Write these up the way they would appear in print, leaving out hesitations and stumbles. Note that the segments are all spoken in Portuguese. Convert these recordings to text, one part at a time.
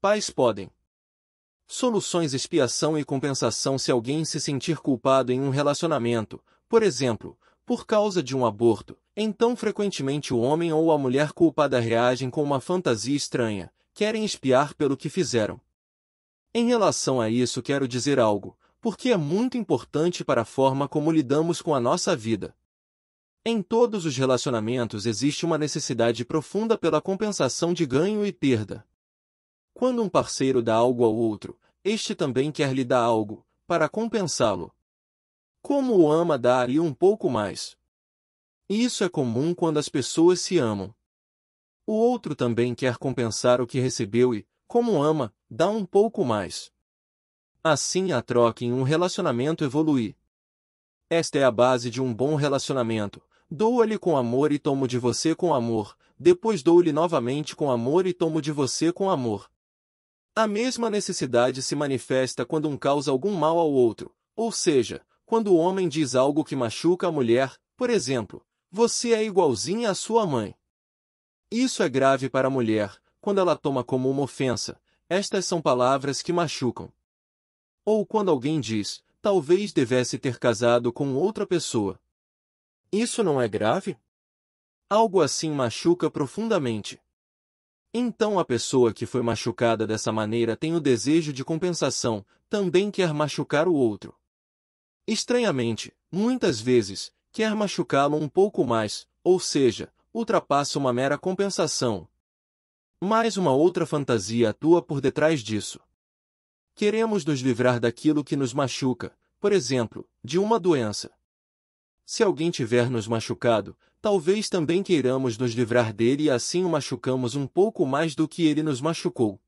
pais podem. Soluções: expiação e compensação. Se alguém se sentir culpado em um relacionamento, por exemplo, por causa de um aborto, então frequentemente o homem ou a mulher culpada reagem com uma fantasia estranha, querem expiar pelo que fizeram. Em relação a isso quero dizer algo, porque é muito importante para a forma como lidamos com a nossa vida. Em todos os relacionamentos existe uma necessidade profunda pela compensação de ganho e perda. Quando um parceiro dá algo ao outro, este também quer lhe dar algo, para compensá-lo. Como o ama, dá-lhe um pouco mais. Isso é comum quando as pessoas se amam. O outro também quer compensar o que recebeu e, como ama, dá um pouco mais. Assim a troca em um relacionamento evolui. Esta é a base de um bom relacionamento. Dou-lhe com amor e tomo de você com amor, depois dou-lhe novamente com amor e tomo de você com amor. A mesma necessidade se manifesta quando um causa algum mal ao outro, ou seja, quando o homem diz algo que machuca a mulher, por exemplo, você é igualzinha à sua mãe. Isso é grave para a mulher, quando ela toma como uma ofensa. Estas são palavras que machucam. Ou quando alguém diz, talvez devesse ter casado com outra pessoa. Isso não é grave? Algo assim machuca profundamente. Então a pessoa que foi machucada dessa maneira tem o desejo de compensação, também quer machucar o outro. Estranhamente, muitas vezes, quer machucá-lo um pouco mais, ou seja, ultrapassa uma mera compensação. Mas uma outra fantasia atua por detrás disso. Queremos nos livrar daquilo que nos machuca, por exemplo, de uma doença. Se alguém tiver nos machucado, talvez também queiramos nos livrar dele e assim o machucamos um pouco mais do que ele nos machucou.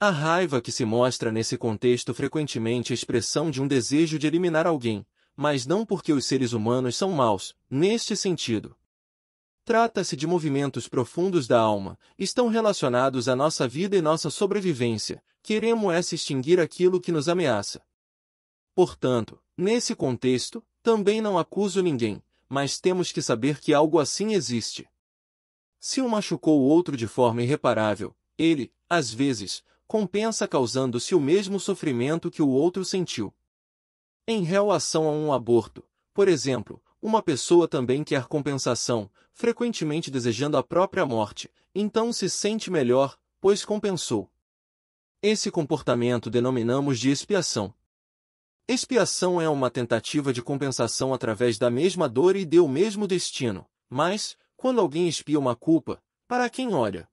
A raiva que se mostra nesse contexto frequentemente é expressão de um desejo de eliminar alguém, mas não porque os seres humanos são maus, neste sentido. Trata-se de movimentos profundos da alma, estão relacionados à nossa vida e nossa sobrevivência, queremos extinguir aquilo que nos ameaça. Portanto, nesse contexto, também não acuso ninguém, mas temos que saber que algo assim existe. Se um machucou o outro de forma irreparável, ele, às vezes, compensa causando-se o mesmo sofrimento que o outro sentiu. Em relação a um aborto, por exemplo, uma pessoa também quer compensação, frequentemente desejando a própria morte, então se sente melhor, pois compensou. Esse comportamento denominamos de expiação. Expiação é uma tentativa de compensação através da mesma dor e do mesmo destino, mas, quando alguém expia uma culpa, para quem olha?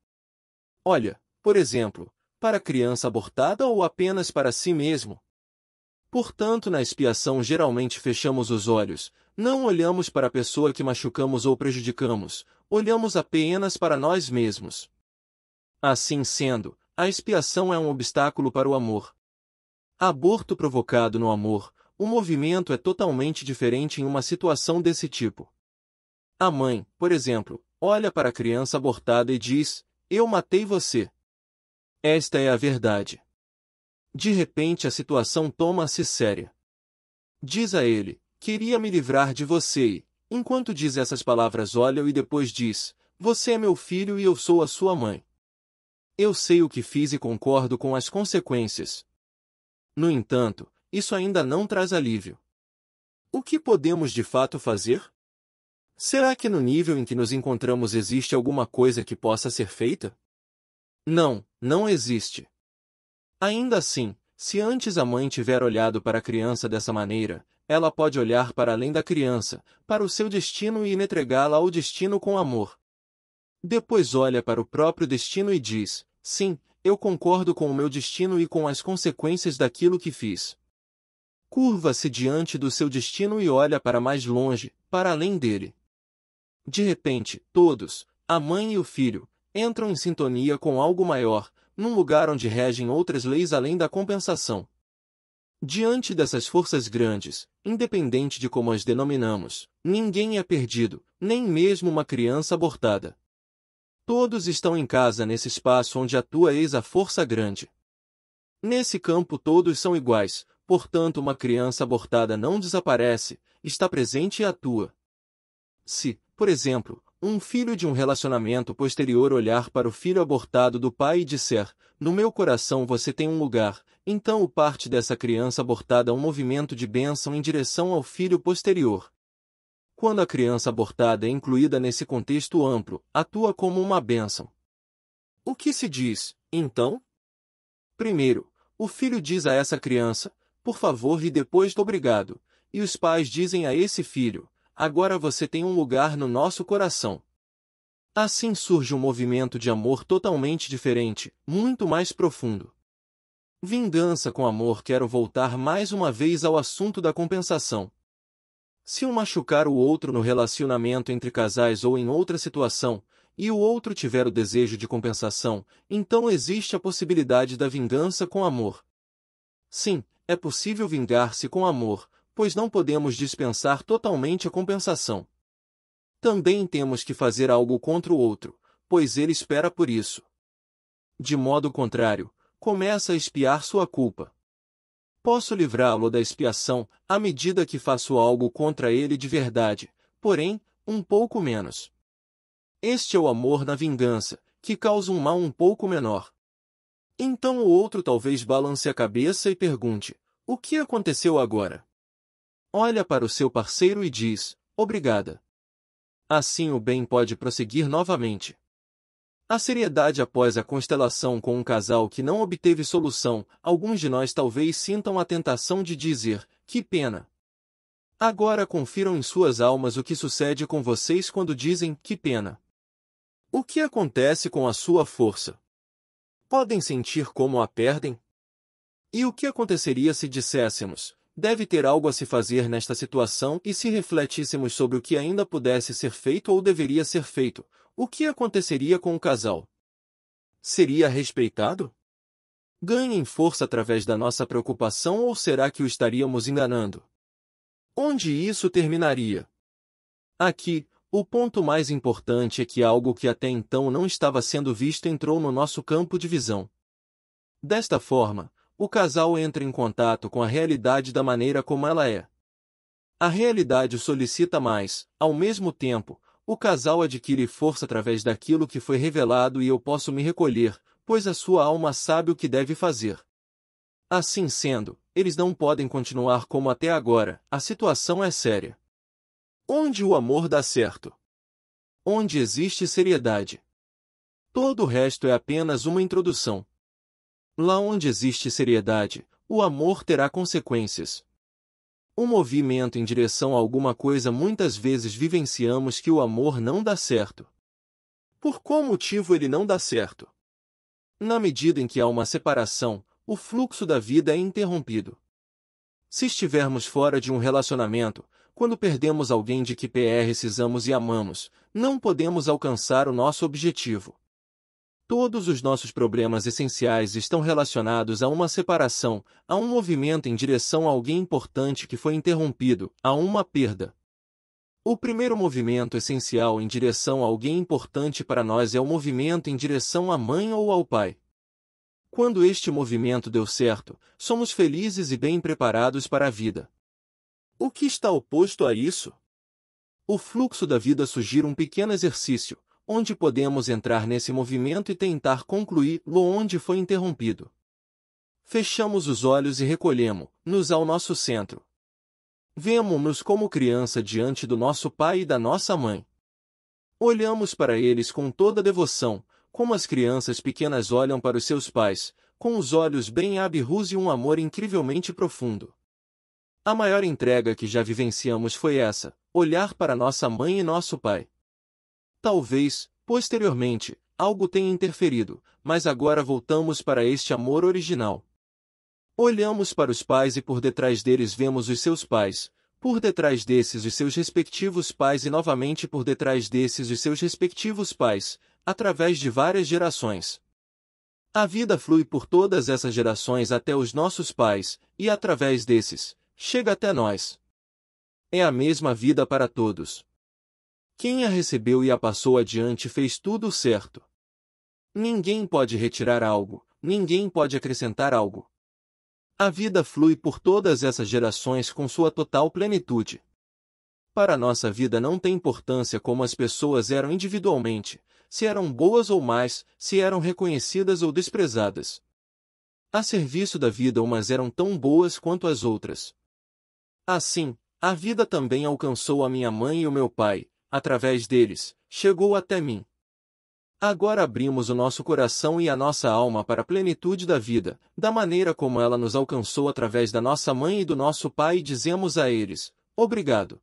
Olha, por exemplo, para a criança abortada ou apenas para si mesmo? Portanto, na expiação geralmente fechamos os olhos, não olhamos para a pessoa que machucamos ou prejudicamos, olhamos apenas para nós mesmos. Assim sendo, a expiação é um obstáculo para o amor. Aborto provocado no amor, o movimento é totalmente diferente em uma situação desse tipo. A mãe, por exemplo, olha para a criança abortada e diz, eu matei você. Esta é a verdade. De repente a situação toma-se séria. Diz a ele, queria me livrar de você e, enquanto diz essas palavras olha e depois diz, você é meu filho e eu sou a sua mãe. Eu sei o que fiz e concordo com as consequências. No entanto, isso ainda não traz alívio. O que podemos de fato fazer? Será que no nível em que nos encontramos existe alguma coisa que possa ser feita? Não, não existe. Ainda assim, se antes a mãe tiver olhado para a criança dessa maneira, ela pode olhar para além da criança, para o seu destino e entregá-la ao destino com amor. Depois olha para o próprio destino e diz, sim, eu concordo com o meu destino e com as consequências daquilo que fiz. Curva-se diante do seu destino e olha para mais longe, para além dele. De repente, todos, a mãe e o filho, entram em sintonia com algo maior, num lugar onde regem outras leis além da compensação. Diante dessas forças grandes, independente de como as denominamos, ninguém é perdido, nem mesmo uma criança abortada. Todos estão em casa nesse espaço onde atua eis a força grande. Nesse campo todos são iguais, portanto uma criança abortada não desaparece, está presente e atua. Se, por exemplo, um filho de um relacionamento posterior olhar para o filho abortado do pai e disser: no meu coração você tem um lugar, então o parte dessa criança abortada um movimento de bênção em direção ao filho posterior. Quando a criança abortada é incluída nesse contexto amplo, atua como uma bênção. O que se diz, então? Primeiro, o filho diz a essa criança: por favor e depois do obrigado, e os pais dizem a esse filho: agora você tem um lugar no nosso coração. Assim surge um movimento de amor totalmente diferente, muito mais profundo. Vingança com amor. Quero voltar mais uma vez ao assunto da compensação. Se um machucar o outro no relacionamento entre casais ou em outra situação, e o outro tiver o desejo de compensação, então existe a possibilidade da vingança com amor. Sim, é possível vingar-se com amor, pois não podemos dispensar totalmente a compensação. Também temos que fazer algo contra o outro, pois ele espera por isso. De modo contrário, começa a expiar sua culpa. Posso livrá-lo da expiação, à medida que faço algo contra ele de verdade, porém, um pouco menos. Este é o amor na vingança, que causa um mal um pouco menor. Então o outro talvez balance a cabeça e pergunte: o que aconteceu agora? Olha para o seu parceiro e diz: obrigada. Assim o bem pode prosseguir novamente. A seriedade após a constelação com um casal que não obteve solução. Alguns de nós talvez sintam a tentação de dizer: que pena. Agora confiram em suas almas o que sucede com vocês quando dizem: que pena. O que acontece com a sua força? Podem sentir como a perdem? E o que aconteceria se disséssemos: deve ter algo a se fazer nesta situação, e se refletíssemos sobre o que ainda pudesse ser feito ou deveria ser feito? O que aconteceria com o casal? Seria respeitado? Ganha em força através da nossa preocupação ou será que o estaríamos enganando? Onde isso terminaria? Aqui, o ponto mais importante é que algo que até então não estava sendo visto entrou no nosso campo de visão. Desta forma, o casal entra em contato com a realidade da maneira como ela é. A realidade o solicita mais, ao mesmo tempo, o casal adquire força através daquilo que foi revelado e eu posso me recolher, pois a sua alma sabe o que deve fazer. Assim sendo, eles não podem continuar como até agora, a situação é séria. Onde o amor dá certo? Onde existe seriedade? Todo o resto é apenas uma introdução. Lá onde existe seriedade, o amor terá consequências. Um movimento em direção a alguma coisa. Muitas vezes vivenciamos que o amor não dá certo. Por qual motivo ele não dá certo? Na medida em que há uma separação, o fluxo da vida é interrompido. Se estivermos fora de um relacionamento, quando perdemos alguém de que precisamos e amamos, não podemos alcançar o nosso objetivo. Todos os nossos problemas essenciais estão relacionados a uma separação, a um movimento em direção a alguém importante que foi interrompido, a uma perda. O primeiro movimento essencial em direção a alguém importante para nós é o movimento em direção à mãe ou ao pai. Quando este movimento deu certo, somos felizes e bem preparados para a vida. O que está oposto a isso? O fluxo da vida sugere um pequeno exercício, onde podemos entrar nesse movimento e tentar concluí-lo onde foi interrompido. Fechamos os olhos e recolhemos-nos ao nosso centro. Vemo-nos como criança diante do nosso pai e da nossa mãe. Olhamos para eles com toda devoção, como as crianças pequenas olham para os seus pais, com os olhos bem abertos e um amor incrivelmente profundo. A maior entrega que já vivenciamos foi essa: olhar para nossa mãe e nosso pai. Talvez, posteriormente, algo tenha interferido, mas agora voltamos para este amor original. Olhamos para os pais e por detrás deles vemos os seus pais, por detrás desses os seus respectivos pais e novamente por detrás desses os seus respectivos pais, através de várias gerações. A vida flui por todas essas gerações até os nossos pais, e através desses, chega até nós. É a mesma vida para todos. Quem a recebeu e a passou adiante fez tudo certo. Ninguém pode retirar algo, ninguém pode acrescentar algo. A vida flui por todas essas gerações com sua total plenitude. Para a nossa vida não tem importância como as pessoas eram individualmente, se eram boas ou más, se eram reconhecidas ou desprezadas. A serviço da vida umas eram tão boas quanto as outras. Assim, a vida também alcançou a minha mãe e o meu pai, através deles, chegou até mim. Agora abrimos o nosso coração e a nossa alma para a plenitude da vida, da maneira como ela nos alcançou através da nossa mãe e do nosso pai e dizemos a eles, obrigado.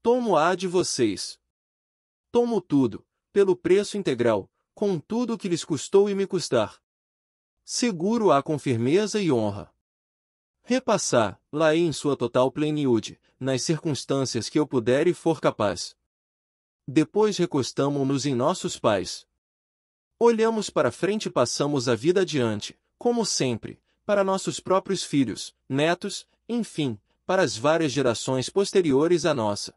Tomo-a de vocês. Tomo tudo, pelo preço integral, com tudo o que lhes custou e me custar. Seguro-a com firmeza e honra. Repassar-la em sua total plenitude, nas circunstâncias que eu puder e for capaz. Depois recostamo-nos em nossos pais. Olhamos para frente e passamos a vida adiante, como sempre, para nossos próprios filhos, netos, enfim, para as várias gerações posteriores à nossa.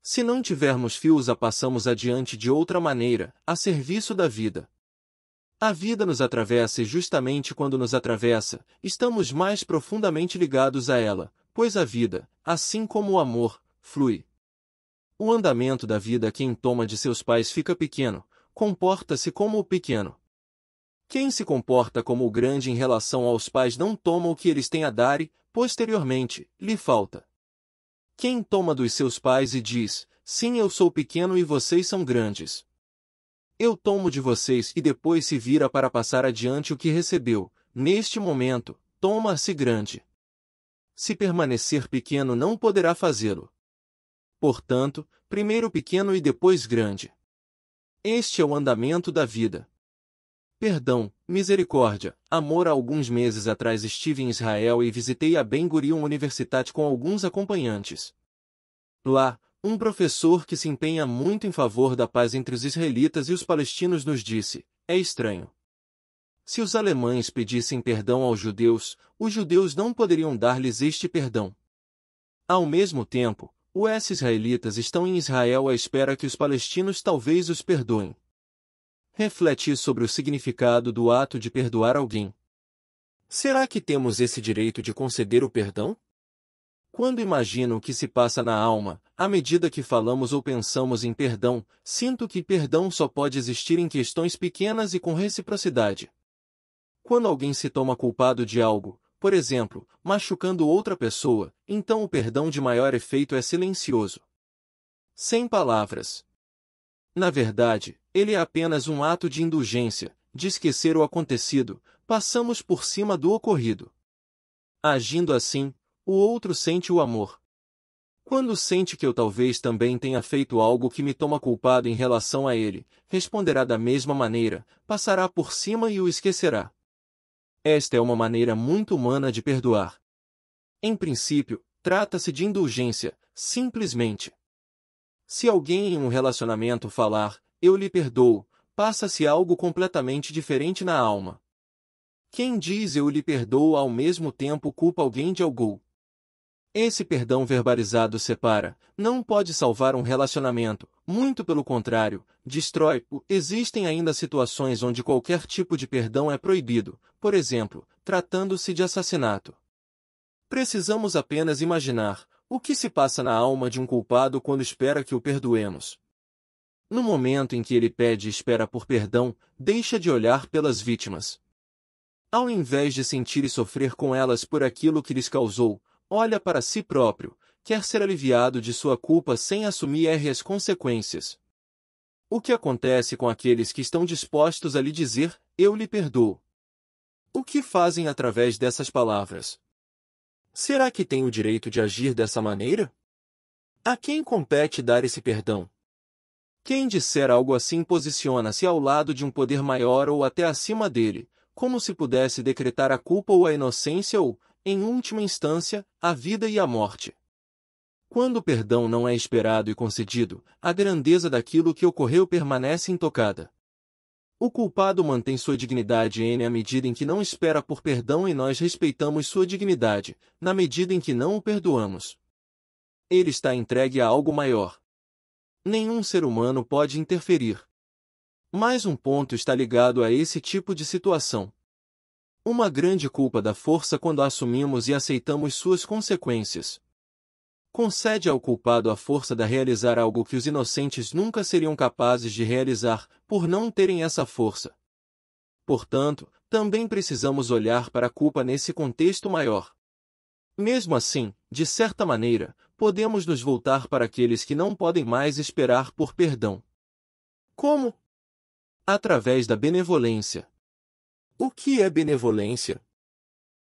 Se não tivermos fios a passamos adiante de outra maneira, a serviço da vida. A vida nos atravessa e justamente quando nos atravessa, estamos mais profundamente ligados a ela, pois a vida, assim como o amor, flui. O andamento da vida quem toma de seus pais fica pequeno, comporta-se como o pequeno. Quem se comporta como o grande em relação aos pais não toma o que eles têm a dar e, posteriormente, lhe falta. Quem toma dos seus pais e diz, sim eu sou pequeno e vocês são grandes. Eu tomo de vocês e depois se vira para passar adiante o que recebeu, neste momento, toma-se grande. Se permanecer pequeno não poderá fazê-lo. Portanto, primeiro pequeno e depois grande. Este é o andamento da vida. Perdão, misericórdia, amor. Há alguns meses atrás estive em Israel e visitei a Ben Gurion Universitat com alguns acompanhantes. Lá, um professor que se empenha muito em favor da paz entre os israelitas e os palestinos nos disse, é estranho. Se os alemães pedissem perdão aos judeus, os judeus não poderiam dar-lhes este perdão. Ao mesmo tempo, os israelitas estão em Israel à espera que os palestinos talvez os perdoem. Reflete sobre o significado do ato de perdoar alguém. Será que temos esse direito de conceder o perdão? Quando imagino o que se passa na alma, à medida que falamos ou pensamos em perdão, sinto que perdão só pode existir em questões pequenas e com reciprocidade. Quando alguém se toma culpado de algo, por exemplo, machucando outra pessoa, então o perdão de maior efeito é silencioso. Sem palavras. Na verdade, ele é apenas um ato de indulgência, de esquecer o acontecido, passamos por cima do ocorrido. Agindo assim, o outro sente o amor. Quando sente que eu talvez também tenha feito algo que me toma culpado em relação a ele, responderá da mesma maneira, passará por cima e o esquecerá. Esta é uma maneira muito humana de perdoar. Em princípio, trata-se de indulgência, simplesmente. Se alguém em um relacionamento falar, eu lhe perdoo, passa-se algo completamente diferente na alma. Quem diz eu lhe perdoo ao mesmo tempo culpa alguém de algo. Esse perdão verbalizado separa, não pode salvar um relacionamento, muito pelo contrário, destrói-o. Existem ainda situações onde qualquer tipo de perdão é proibido, por exemplo, tratando-se de assassinato. Precisamos apenas imaginar o que se passa na alma de um culpado quando espera que o perdoemos. No momento em que ele pede e espera por perdão, deixa de olhar pelas vítimas. Ao invés de sentir e sofrer com elas por aquilo que lhes causou, olha para si próprio, quer ser aliviado de sua culpa sem assumir as consequências. O que acontece com aqueles que estão dispostos a lhe dizer, eu lhe perdoo? O que fazem através dessas palavras? Será que tem o direito de agir dessa maneira? A quem compete dar esse perdão? Quem disser algo assim posiciona-se ao lado de um poder maior ou até acima dele, como se pudesse decretar a culpa ou a inocência ou, em última instância, a vida e a morte. Quando o perdão não é esperado e concedido, a grandeza daquilo que ocorreu permanece intocada. O culpado mantém sua dignidade à medida em que não espera por perdão e nós respeitamos sua dignidade, na medida em que não o perdoamos. Ele está entregue a algo maior. Nenhum ser humano pode interferir. Mais um ponto está ligado a esse tipo de situação. Uma grande culpa dá força quando a assumimos e aceitamos suas consequências. Concede ao culpado a força de realizar algo que os inocentes nunca seriam capazes de realizar, por não terem essa força. Portanto, também precisamos olhar para a culpa nesse contexto maior. Mesmo assim, de certa maneira, podemos nos voltar para aqueles que não podem mais esperar por perdão. Como? Através da benevolência. O que é benevolência?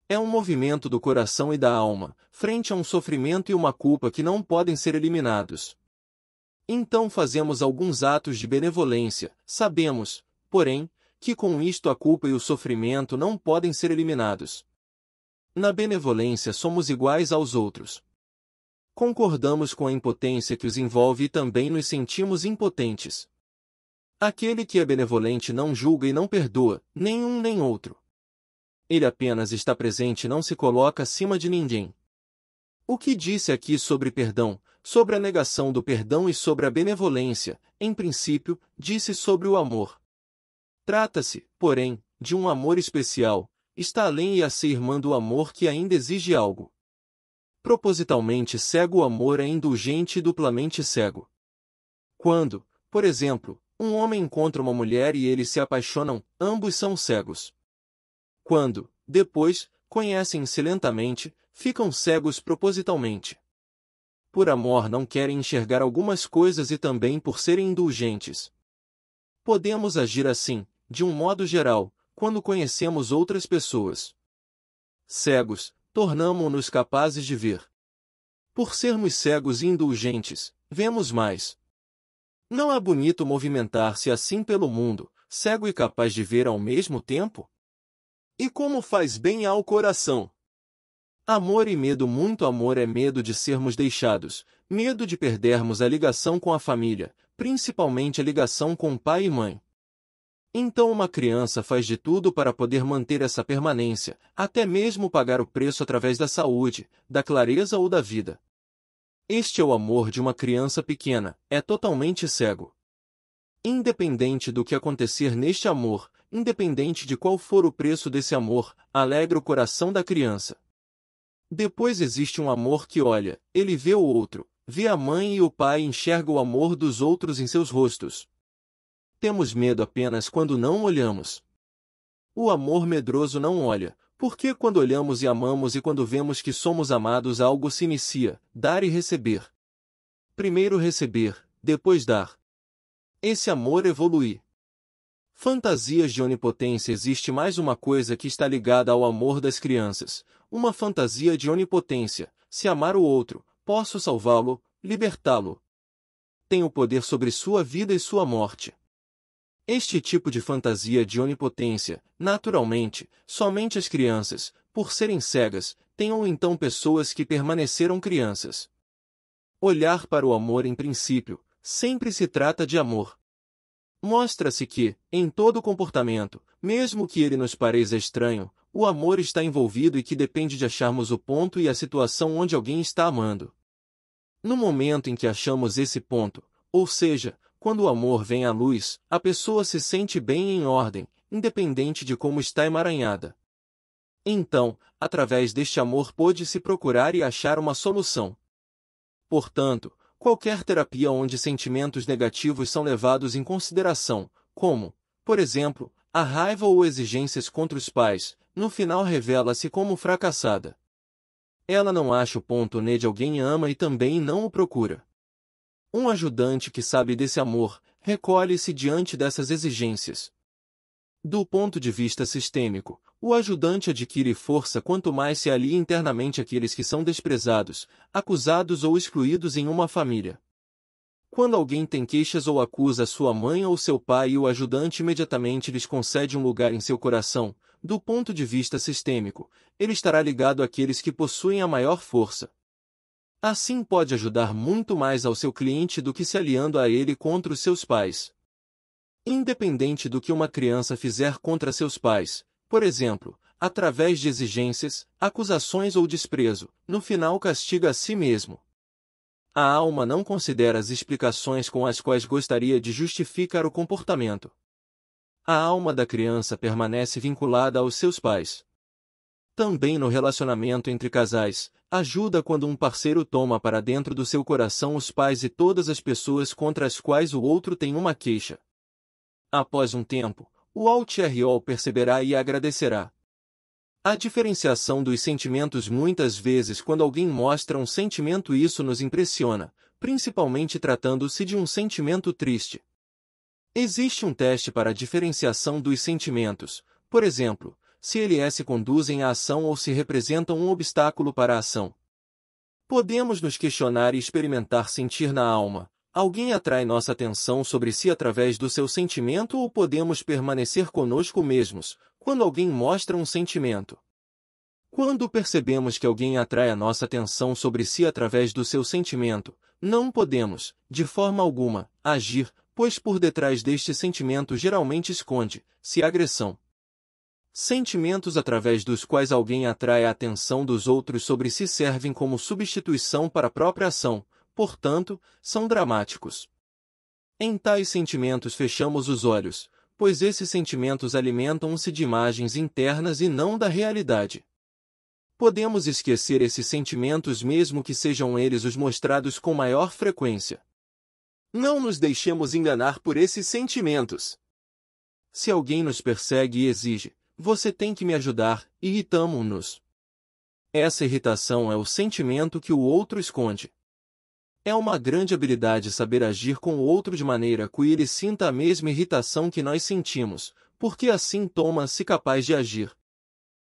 É um movimento do coração e da alma, frente a um sofrimento e uma culpa que não podem ser eliminados. Então fazemos alguns atos de benevolência, sabemos, porém, que com isto a culpa e o sofrimento não podem ser eliminados. Na benevolência somos iguais aos outros. Concordamos com a impotência que os envolve e também nos sentimos impotentes. Aquele que é benevolente não julga e não perdoa, nem um nem outro. Ele apenas está presente e não se coloca acima de ninguém. O que disse aqui sobre perdão, sobre a negação do perdão e sobre a benevolência, em princípio, disse sobre o amor. Trata-se, porém, de um amor especial, está além e acima do amor que ainda exige algo. Propositalmente cego o amor é indulgente e duplamente cego. Quando, por exemplo, um homem encontra uma mulher e eles se apaixonam, ambos são cegos. Quando, depois, conhecem-se lentamente, ficam cegos propositalmente. Por amor não querem enxergar algumas coisas e também por serem indulgentes. Podemos agir assim, de um modo geral, quando conhecemos outras pessoas. Cegos, tornamo-nos capazes de ver. Por sermos cegos e indulgentes, vemos mais. Não é bonito movimentar-se assim pelo mundo, cego e capaz de ver ao mesmo tempo? E como faz bem ao coração! Amor e medo. Muito amor é medo de sermos deixados, medo de perdermos a ligação com a família, principalmente a ligação com pai e mãe. Então uma criança faz de tudo para poder manter essa permanência, até mesmo pagar o preço através da saúde, da clareza ou da vida. Este é o amor de uma criança pequena, é totalmente cego. Independente do que acontecer neste amor, independente de qual for o preço desse amor, alegra o coração da criança. Depois existe um amor que olha, ele vê o outro, vê a mãe e o pai e enxerga o amor dos outros em seus rostos. Temos medo apenas quando não olhamos. O amor medroso não olha, porque quando olhamos e amamos e quando vemos que somos amados algo se inicia, dar e receber. Primeiro receber, depois dar. Esse amor evolui. Fantasias de onipotência. Existe mais uma coisa que está ligada ao amor das crianças, uma fantasia de onipotência, se amar o outro, posso salvá-lo, libertá-lo. Tenho poder sobre sua vida e sua morte. Este tipo de fantasia de onipotência, naturalmente, somente as crianças, por serem cegas, têm ou então pessoas que permaneceram crianças. Olhar para o amor em princípio, sempre se trata de amor. Mostra-se que, em todo comportamento, mesmo que ele nos pareça estranho, o amor está envolvido e que depende de acharmos o ponto e a situação onde alguém está amando. No momento em que achamos esse ponto, ou seja, quando o amor vem à luz, a pessoa se sente bem e em ordem, independente de como está emaranhada. Então, através deste amor pôde-se procurar e achar uma solução. Portanto, qualquer terapia onde sentimentos negativos são levados em consideração, como, por exemplo, a raiva ou exigências contra os pais, no final revela-se como fracassada. Ela não acha o ponto onde alguém ama e também não o procura. Um ajudante que sabe desse amor, recolhe-se diante dessas exigências. Do ponto de vista sistêmico, o ajudante adquire força quanto mais se alia internamente àqueles que são desprezados, acusados ou excluídos em uma família. Quando alguém tem queixas ou acusa sua mãe ou seu pai e o ajudante imediatamente lhes concede um lugar em seu coração, do ponto de vista sistêmico, ele estará ligado àqueles que possuem a maior força. Assim pode ajudar muito mais ao seu cliente do que se aliando a ele contra os seus pais. Independente do que uma criança fizer contra seus pais, por exemplo, através de exigências, acusações ou desprezo, no final castiga a si mesmo. A alma não considera as explicações com as quais gostaria de justificar o comportamento. A alma da criança permanece vinculada aos seus pais. Também no relacionamento entre casais, Ajuda quando um parceiro toma para dentro do seu coração os pais e todas as pessoas contra as quais o outro tem uma queixa. Após um tempo, o outro perceberá e agradecerá. A diferenciação dos sentimentos. Muitas vezes quando alguém mostra um sentimento, isso nos impressiona, principalmente tratando-se de um sentimento triste. Existe um teste para a diferenciação dos sentimentos, por exemplo, se eles se conduzem à ação ou se representam um obstáculo para a ação. Podemos nos questionar e experimentar sentir na alma. Alguém atrai nossa atenção sobre si através do seu sentimento ou podemos permanecer conosco mesmos, quando alguém mostra um sentimento? Quando percebemos que alguém atrai a nossa atenção sobre si através do seu sentimento, não podemos, de forma alguma, agir, pois por detrás deste sentimento geralmente esconde-se agressão. Sentimentos através dos quais alguém atrai a atenção dos outros sobre si servem como substituição para a própria ação, portanto, são dramáticos. Em tais sentimentos fechamos os olhos, pois esses sentimentos alimentam-se de imagens internas e não da realidade. Podemos esquecer esses sentimentos mesmo que sejam eles os mostrados com maior frequência. Não nos deixemos enganar por esses sentimentos. Se alguém nos persegue e exige, você tem que me ajudar, irritamo-nos. Essa irritação é o sentimento que o outro esconde. É uma grande habilidade saber agir com o outro de maneira que ele sinta a mesma irritação que nós sentimos, porque assim torna-se capaz de agir.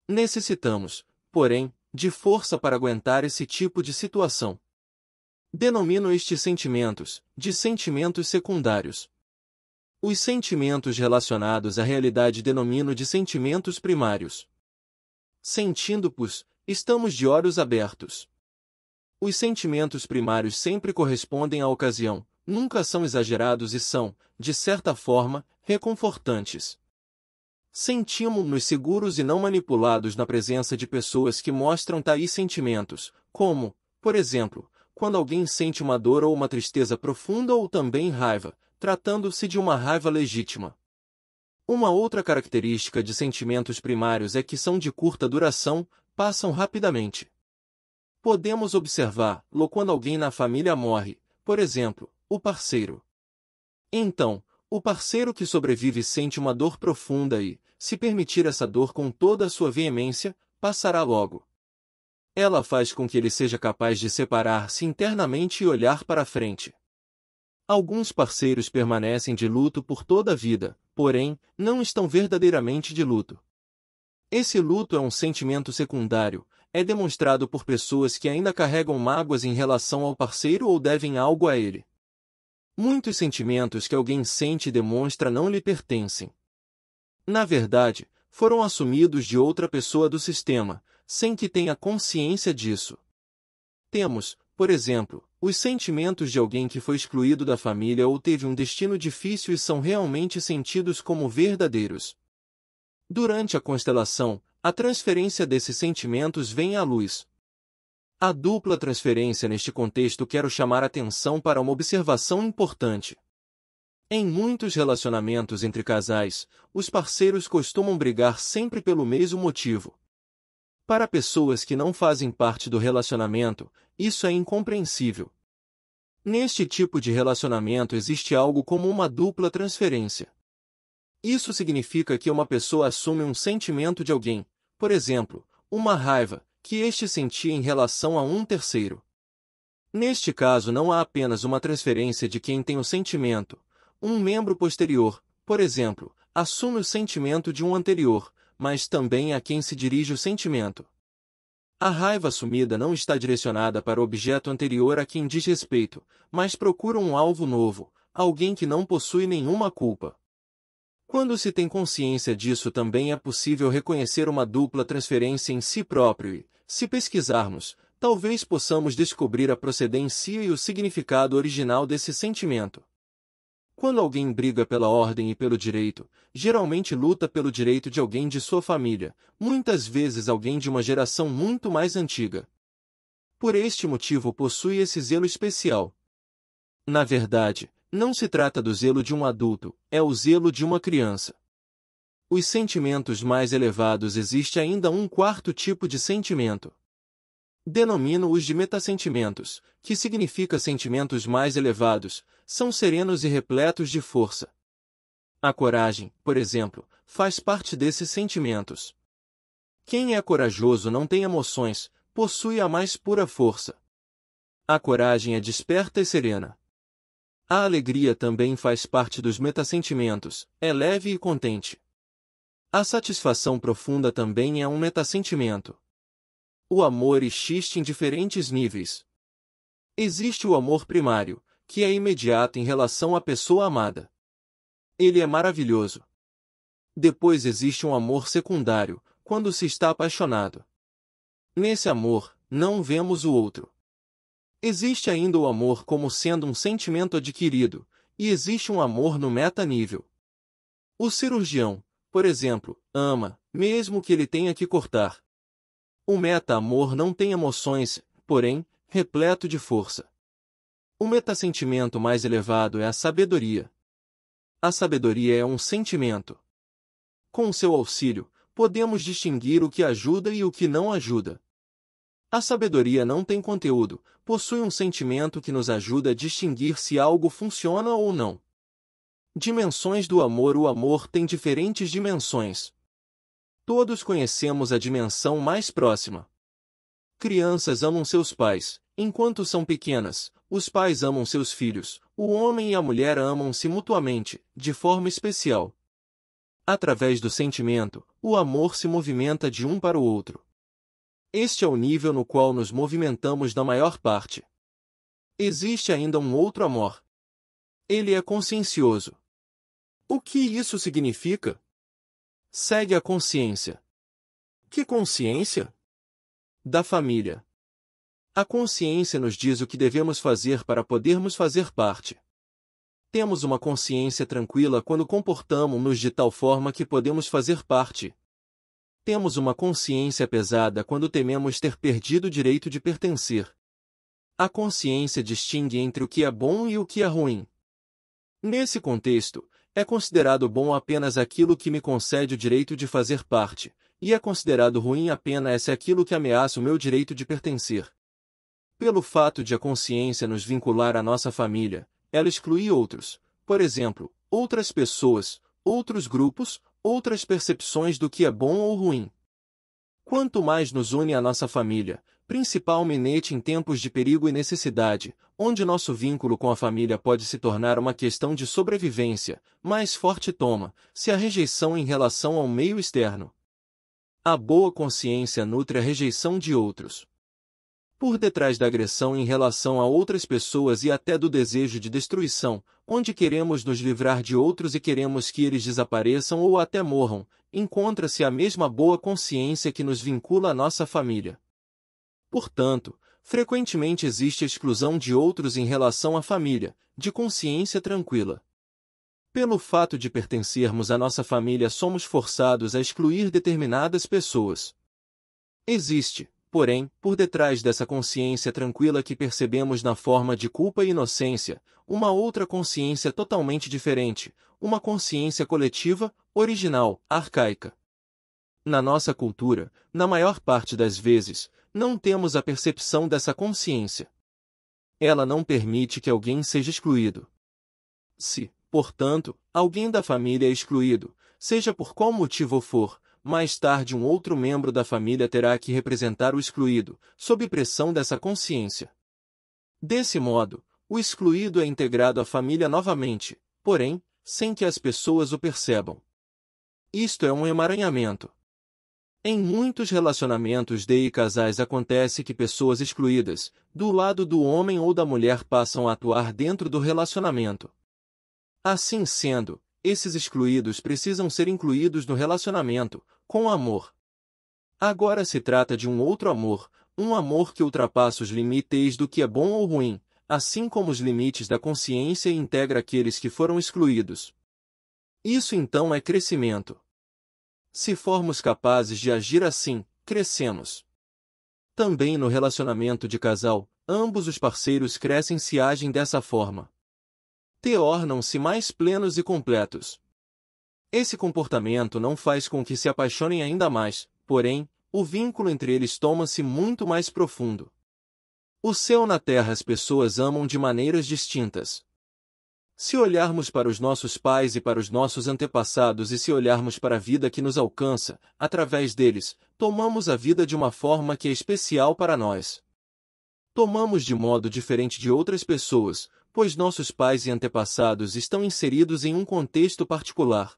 Necessitamos, porém, de força para aguentar esse tipo de situação. Denomino estes sentimentos de sentimentos secundários. Os sentimentos relacionados à realidade denomino de sentimentos primários. Sentindo-os, estamos de olhos abertos. Os sentimentos primários sempre correspondem à ocasião, nunca são exagerados e são, de certa forma, reconfortantes. Sentimos-nos seguros e não manipulados na presença de pessoas que mostram tais sentimentos, como, por exemplo, quando alguém sente uma dor ou uma tristeza profunda ou também raiva, tratando-se de uma raiva legítima. Uma outra característica de sentimentos primários é que são de curta duração, passam rapidamente. Podemos observá-lo quando alguém na família morre, por exemplo, o parceiro. Então, o parceiro que sobrevive sente uma dor profunda e, se permitir essa dor com toda a sua veemência, passará logo. Ela faz com que ele seja capaz de separar-se internamente e olhar para frente. Alguns parceiros permanecem de luto por toda a vida, porém, não estão verdadeiramente de luto. Esse luto é um sentimento secundário, é demonstrado por pessoas que ainda carregam mágoas em relação ao parceiro ou devem algo a ele. Muitos sentimentos que alguém sente e demonstra não lhe pertencem. Na verdade, foram assumidos de outra pessoa do sistema, sem que tenha consciência disso. Temos, por exemplo, os sentimentos de alguém que foi excluído da família ou teve um destino difícil e são realmente sentidos como verdadeiros. Durante a constelação, a transferência desses sentimentos vem à luz. A dupla transferência neste contexto quero chamar atenção para uma observação importante. Em muitos relacionamentos entre casais, os parceiros costumam brigar sempre pelo mesmo motivo. Para pessoas que não fazem parte do relacionamento, isso é incompreensível. Neste tipo de relacionamento existe algo como uma dupla transferência. Isso significa que uma pessoa assume um sentimento de alguém, por exemplo, uma raiva, que este sentia em relação a um terceiro. Neste caso não há apenas uma transferência de quem tem o sentimento. Um membro posterior, por exemplo, assume o sentimento de um anterior, mas também a quem se dirige o sentimento. A raiva assumida não está direcionada para o objeto anterior a quem diz respeito, mas procura um alvo novo, alguém que não possui nenhuma culpa. Quando se tem consciência disso, também é possível reconhecer uma dupla transferência em si próprio e, se pesquisarmos, talvez possamos descobrir a procedência e o significado original desse sentimento. Quando alguém briga pela ordem e pelo direito, geralmente luta pelo direito de alguém de sua família, muitas vezes alguém de uma geração muito mais antiga. Por este motivo possui esse zelo especial. Na verdade, não se trata do zelo de um adulto, é o zelo de uma criança. Os sentimentos mais elevados existe ainda um quarto tipo de sentimento. Denomino-os de metasentimentos, que significa sentimentos mais elevados, são serenos e repletos de força. A coragem, por exemplo, faz parte desses sentimentos. Quem é corajoso não tem emoções, possui a mais pura força. A coragem é desperta e serena. A alegria também faz parte dos metassentimentos, é leve e contente. A satisfação profunda também é um metassentimento. O amor existe em diferentes níveis. Existe o amor primário, que é imediato em relação à pessoa amada. Ele é maravilhoso. Depois existe um amor secundário, quando se está apaixonado. Nesse amor, não vemos o outro. Existe ainda o amor como sendo um sentimento adquirido, e existe um amor no metanível. O cirurgião, por exemplo, ama, mesmo que ele tenha que cortar. O meta-amor não tem emoções, porém, repleto de força. O metassentimento mais elevado é a sabedoria. A sabedoria é um sentimento. Com seu auxílio, podemos distinguir o que ajuda e o que não ajuda. A sabedoria não tem conteúdo, possui um sentimento que nos ajuda a distinguir se algo funciona ou não. Dimensões do amor. O amor tem diferentes dimensões. Todos conhecemos a dimensão mais próxima. Crianças amam seus pais, enquanto são pequenas, os pais amam seus filhos, o homem e a mulher amam-se mutuamente, de forma especial. Através do sentimento, o amor se movimenta de um para o outro. Este é o nível no qual nos movimentamos na maior parte. Existe ainda um outro amor. Ele é consciencioso. O que isso significa? Segue a consciência. Que consciência? Da família. A consciência nos diz o que devemos fazer para podermos fazer parte. Temos uma consciência tranquila quando comportamos-nos de tal forma que podemos fazer parte. Temos uma consciência pesada quando tememos ter perdido o direito de pertencer. A consciência distingue entre o que é bom e o que é ruim. Nesse contexto, é considerado bom apenas aquilo que me concede o direito de fazer parte, e é considerado ruim apenas aquilo que ameaça o meu direito de pertencer. Pelo fato de a consciência nos vincular à nossa família, ela exclui outros, por exemplo, outras pessoas, outros grupos, outras percepções do que é bom ou ruim. Quanto mais nos une à nossa família, principalmente em tempos de perigo e necessidade, onde nosso vínculo com a família pode se tornar uma questão de sobrevivência, mais forte toma-se a rejeição em relação ao meio externo. A boa consciência nutre a rejeição de outros. Por detrás da agressão em relação a outras pessoas e até do desejo de destruição, onde queremos nos livrar de outros e queremos que eles desapareçam ou até morram, encontra-se a mesma boa consciência que nos vincula à nossa família. Portanto, frequentemente existe a exclusão de outros em relação à família, de consciência tranquila. Pelo fato de pertencermos à nossa família, somos forçados a excluir determinadas pessoas. Existe, porém, por detrás dessa consciência tranquila que percebemos na forma de culpa e inocência, uma outra consciência totalmente diferente, uma consciência coletiva, original, arcaica. Na nossa cultura, na maior parte das vezes, não temos a percepção dessa consciência. Ela não permite que alguém seja excluído. Se, portanto, alguém da família é excluído, seja por qual motivo for, mais tarde um outro membro da família terá que representar o excluído, sob pressão dessa consciência. Desse modo, o excluído é integrado à família novamente, porém, sem que as pessoas o percebam. Isto é um emaranhamento. Em muitos relacionamentos de casais acontece que pessoas excluídas, do lado do homem ou da mulher, passam a atuar dentro do relacionamento. Assim sendo, esses excluídos precisam ser incluídos no relacionamento, com amor. Agora se trata de um outro amor, um amor que ultrapassa os limites do que é bom ou ruim, assim como os limites da consciência, e integra aqueles que foram excluídos. Isso então é crescimento. Se formos capazes de agir assim, crescemos. Também no relacionamento de casal, ambos os parceiros crescem se agem dessa forma. Tornam-se mais plenos e completos. Esse comportamento não faz com que se apaixonem ainda mais, porém, o vínculo entre eles torna-se muito mais profundo. O céu na terra as pessoas amam de maneiras distintas. Se olharmos para os nossos pais e para os nossos antepassados e se olharmos para a vida que nos alcança, através deles, tomamos a vida de uma forma que é especial para nós. Tomamos de modo diferente de outras pessoas, pois nossos pais e antepassados estão inseridos em um contexto particular.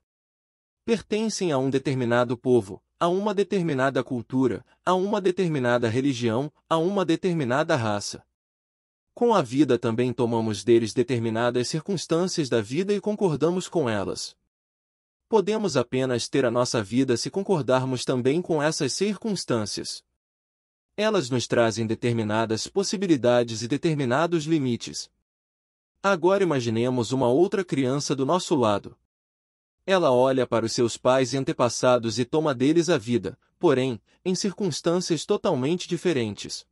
Pertencem a um determinado povo, a uma determinada cultura, a uma determinada religião, a uma determinada raça. Com a vida também tomamos deles determinadas circunstâncias da vida e concordamos com elas. Podemos apenas ter a nossa vida se concordarmos também com essas circunstâncias. Elas nos trazem determinadas possibilidades e determinados limites. Agora imaginemos uma outra criança do nosso lado. Ela olha para os seus pais e antepassados e toma deles a vida, porém, em circunstâncias totalmente diferentes.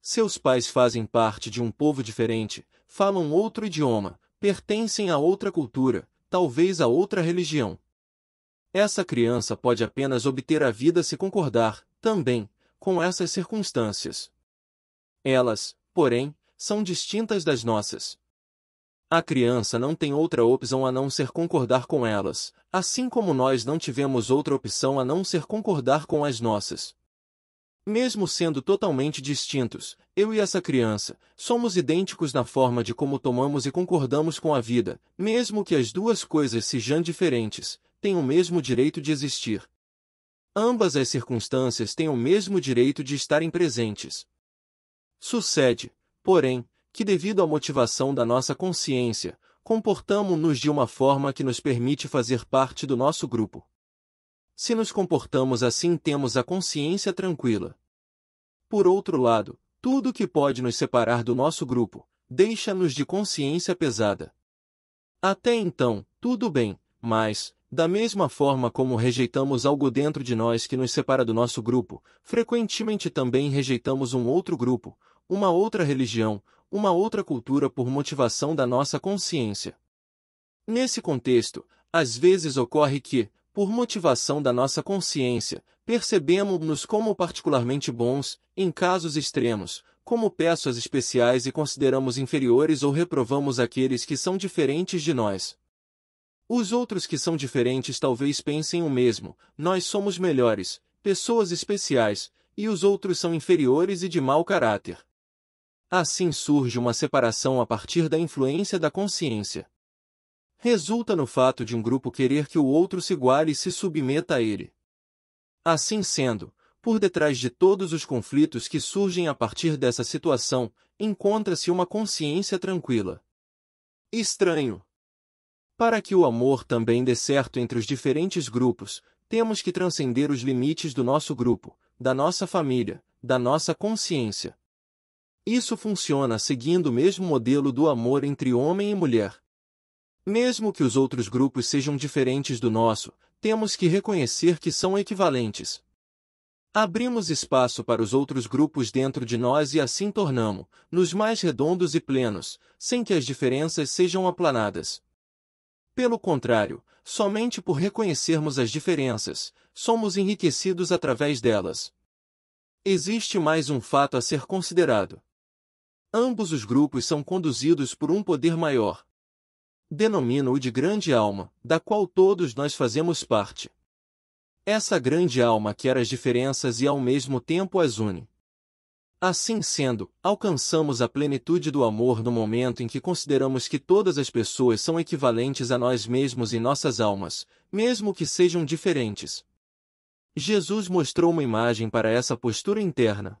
Seus pais fazem parte de um povo diferente, falam outro idioma, pertencem a outra cultura, talvez a outra religião. Essa criança pode apenas obter a vida se concordar, também, com essas circunstâncias. Elas, porém, são distintas das nossas. A criança não tem outra opção a não ser concordar com elas, assim como nós não tivemos outra opção a não ser concordar com as nossas. Mesmo sendo totalmente distintos, eu e essa criança, somos idênticos na forma de como tomamos e concordamos com a vida, mesmo que as duas coisas sejam diferentes, têm o mesmo direito de existir. Ambas as circunstâncias têm o mesmo direito de estarem presentes. Sucede, porém, que devido à motivação da nossa consciência, comportamo-nos de uma forma que nos permite fazer parte do nosso grupo. Se nos comportamos assim, temos a consciência tranquila. Por outro lado, tudo que pode nos separar do nosso grupo, deixa-nos de consciência pesada. Até então, tudo bem, mas, da mesma forma como rejeitamos algo dentro de nós que nos separa do nosso grupo, frequentemente também rejeitamos um outro grupo, uma outra religião, uma outra cultura por motivação da nossa consciência. Nesse contexto, às vezes ocorre que, por motivação da nossa consciência, percebemos-nos como particularmente bons, em casos extremos, como pessoas especiais e consideramos inferiores ou reprovamos aqueles que são diferentes de nós. Os outros que são diferentes talvez pensem o mesmo: nós somos melhores, pessoas especiais, e os outros são inferiores e de mau caráter. Assim surge uma separação a partir da influência da consciência. Resulta no fato de um grupo querer que o outro se iguale e se submeta a ele. Assim sendo, por detrás de todos os conflitos que surgem a partir dessa situação, encontra-se uma consciência tranquila. Estranho. Para que o amor também dê certo entre os diferentes grupos, temos que transcender os limites do nosso grupo, da nossa família, da nossa consciência. Isso funciona seguindo o mesmo modelo do amor entre homem e mulher. Mesmo que os outros grupos sejam diferentes do nosso, temos que reconhecer que são equivalentes. Abrimos espaço para os outros grupos dentro de nós e assim tornamo-nos mais redondos e plenos, sem que as diferenças sejam aplanadas. Pelo contrário, somente por reconhecermos as diferenças, somos enriquecidos através delas. Existe mais um fato a ser considerado. Ambos os grupos são conduzidos por um poder maior. Denomino-o de grande alma, da qual todos nós fazemos parte. Essa grande alma quer as diferenças e ao mesmo tempo as une. Assim sendo, alcançamos a plenitude do amor no momento em que consideramos que todas as pessoas são equivalentes a nós mesmos e nossas almas, mesmo que sejam diferentes. Jesus mostrou uma imagem para essa postura interna.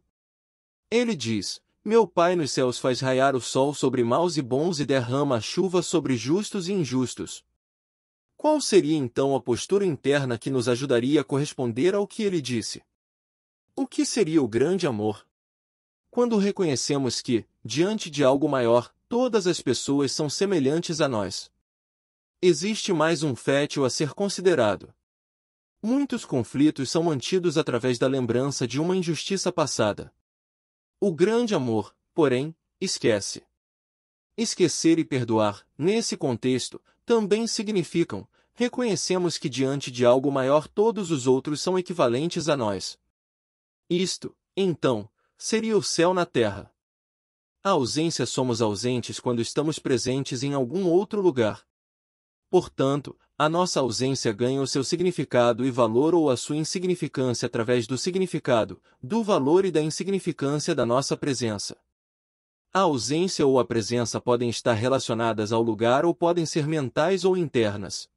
Ele diz: Meu Pai nos céus faz raiar o sol sobre maus e bons e derrama a chuva sobre justos e injustos. Qual seria então a postura interna que nos ajudaria a corresponder ao que ele disse? O que seria o grande amor? Quando reconhecemos que, diante de algo maior, todas as pessoas são semelhantes a nós. Existe mais um fato a ser considerado. Muitos conflitos são mantidos através da lembrança de uma injustiça passada. O grande amor, porém, esquece. Esquecer e perdoar, nesse contexto, também significam: reconhecemos que diante de algo maior todos os outros são equivalentes a nós. Isto, então, seria o céu na terra. A ausência somos ausentes quando estamos presentes em algum outro lugar. Portanto, a nossa ausência ganha o seu significado e valor ou a sua insignificância através do significado, do valor e da insignificância da nossa presença. A ausência ou a presença podem estar relacionadas ao lugar ou podem ser mentais ou internas.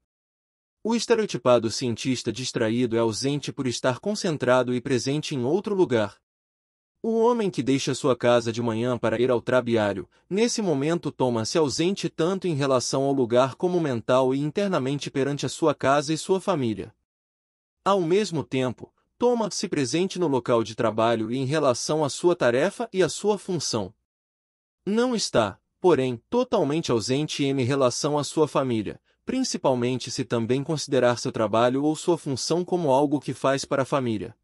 O estereotipado cientista distraído é ausente por estar concentrado e presente em outro lugar. O homem que deixa sua casa de manhã para ir ao trabalho, nesse momento toma-se ausente tanto em relação ao lugar como mental e internamente perante a sua casa e sua família. Ao mesmo tempo, toma-se presente no local de trabalho e em relação à sua tarefa e à sua função. Não está, porém, totalmente ausente em relação à sua família, principalmente se também considerar seu trabalho ou sua função como algo que faz para a família.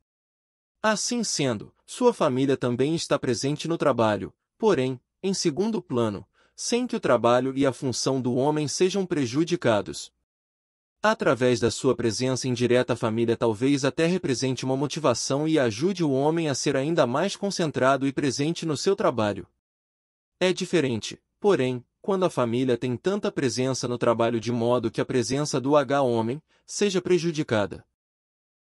Assim sendo, sua família também está presente no trabalho, porém, em segundo plano, sem que o trabalho e a função do homem sejam prejudicados. Através da sua presença indireta, a família talvez até represente uma motivação e ajude o homem a ser ainda mais concentrado e presente no seu trabalho. É diferente, porém, quando a família tem tanta presença no trabalho de modo que a presença do homem seja prejudicada.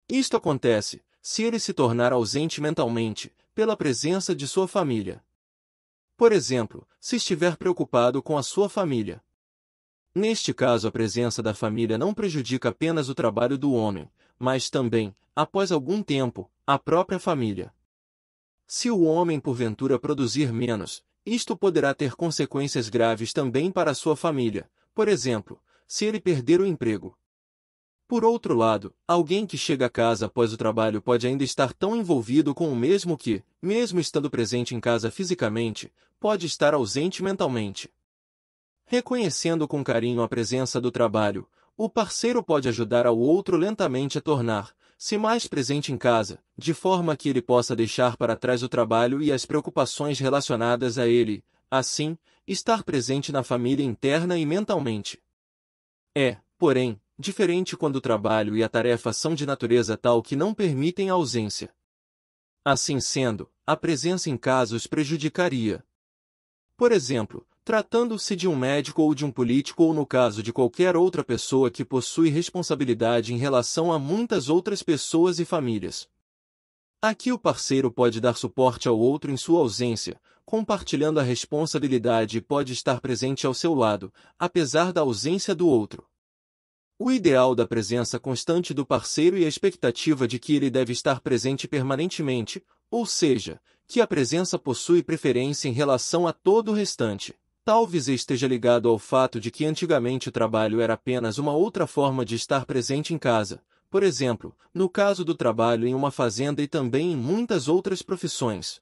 Isto acontece se ele se tornar ausente mentalmente, pela presença de sua família. Por exemplo, se estiver preocupado com a sua família. Neste caso, a presença da família não prejudica apenas o trabalho do homem, mas também, após algum tempo, a própria família. Se o homem porventura produzir menos, isto poderá ter consequências graves também para a sua família, por exemplo, se ele perder o emprego. Por outro lado, alguém que chega a casa após o trabalho pode ainda estar tão envolvido com o mesmo que, mesmo estando presente em casa fisicamente, pode estar ausente mentalmente. Reconhecendo com carinho a presença do trabalho, o parceiro pode ajudar ao outro lentamente a tornar-se mais presente em casa, de forma que ele possa deixar para trás o trabalho e as preocupações relacionadas a ele, assim, estar presente na família interna e mentalmente. Porém, diferente quando o trabalho e a tarefa são de natureza tal que não permitem a ausência. Assim sendo, a presença em casa os prejudicaria. Por exemplo, tratando-se de um médico ou de um político ou no caso de qualquer outra pessoa que possui responsabilidade em relação a muitas outras pessoas e famílias. Aqui o parceiro pode dar suporte ao outro em sua ausência, compartilhando a responsabilidade e pode estar presente ao seu lado, apesar da ausência do outro. O ideal da presença constante do parceiro e a expectativa de que ele deve estar presente permanentemente, ou seja, que a presença possui preferência em relação a todo o restante, talvez esteja ligado ao fato de que antigamente o trabalho era apenas uma outra forma de estar presente em casa, por exemplo, no caso do trabalho em uma fazenda e também em muitas outras profissões.